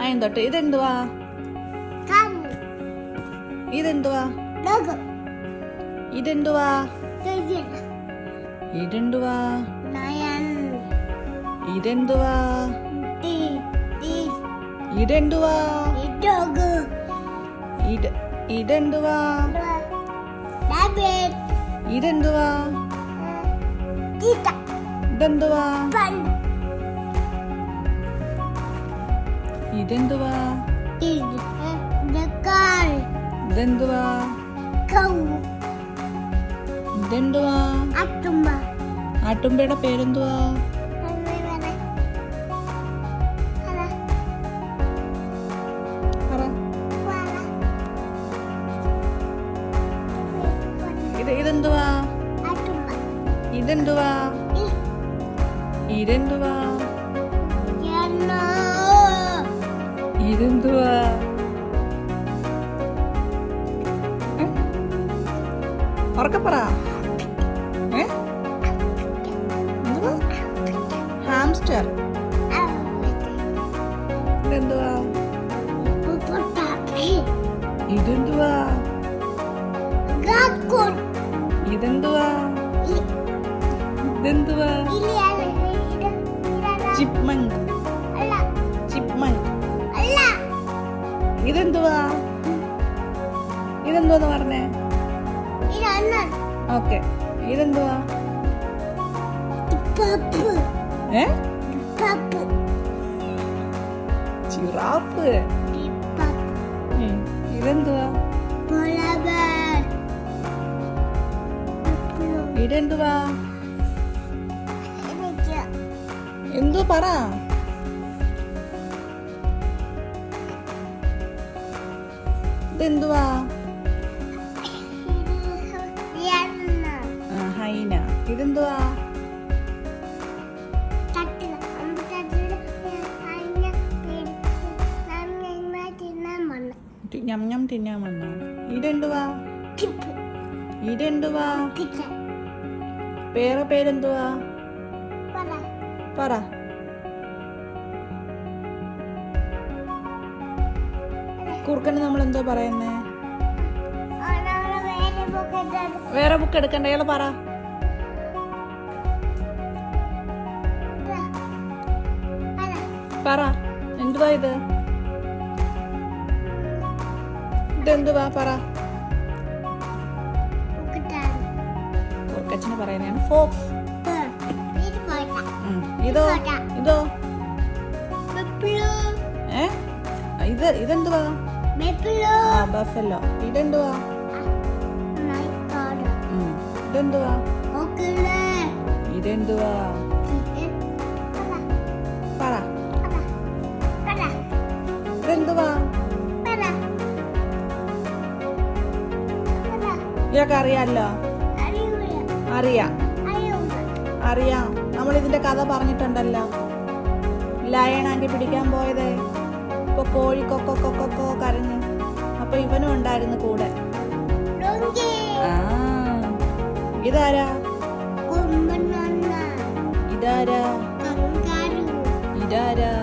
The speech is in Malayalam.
ആദ്യം തൊട്ട് ഇതെന്തുവാ? ഇതെന്തുവാ? ഇതെന്തുവാ? ഇതെന്തുവാ? ഇതെന്തുവാ? ഇതെന്തുവാ? ഇതെന്തുവാ? ഇതെന്തുവാ? ഇതെന്തുവാ? ഇതെന്തുവാ? ഇതെന്തുവാ? ഇതെന്തുവാ? ആട്ടുമ്പയുടെ പേരെന്തുവാ? ഇതെന്തുവാ? ഇതെന്തുവാ? ഇതെന്തുവാ? ഇതെന്തുവാ? ഉറക്കപ്പറ. ഹാംസ്റ്റർ. ഇതെന്തുവാ? ഇതെന്തുവാ? ഇതെന്തുവാ? ഇതെന്തുവാ? ചിപ്മങ്ക്. ചിപ്മങ്ക്. ഇതെന്തുവാ? ഇതെന്തുവാന്ന് പറഞ്ഞേ? ഓക്കെ. ഇതെന്തുവാ? ജിറാഫ്. ഇതെന്തുവാ? ഇതെന്തുവാ? എന്തോ പറ. ഇതെന്തുവാ? ഹൈന. ഇതെന്തുവാ? ഞം ഞം തിന്നാൻ വന്നോ? ഇതെന്തുവാ? ഇതെന്തുവാ? പേരെന്തുവാ? പറ. കുറുക്കന് നമ്മൾ എന്തോ പറയുന്നേ? വേറെ ബുക്ക് എടുക്കണ്ട. ഇയാള് പറ. പറ. എന്തുവാ ഇത്? ഇതെന്തുവാ? പറ. കുറുക്കച്ചന് പറയുന്നതാണ് ഫോക്സ്. ഇതോ? ഇതോ? ഇതെന്തുവാ? ബഫല്ലോ. ഇതെന്തുവാ? ഇതെന്തുവാ? ഇതെന്തുവാ? പറ. ഇതെന്തുവാ? ഇതൊക്കെ അറിയാലോ? അറിയാം. നമ്മൾ ഇതിന്റെ കഥ പറഞ്ഞിട്ടുണ്ടല്ലോ. ലയൺ ആൻറ്റി പിടിക്കാൻ പോയതേ. ഇപ്പൊ കോഴി കൊക്കോ കരഞ്ഞ്. അപ്പൊ ഇവനും ഉണ്ടായിരുന്നു കൂടെ. ഇതാരാ? ഇതാരാ? ഇതാരാ?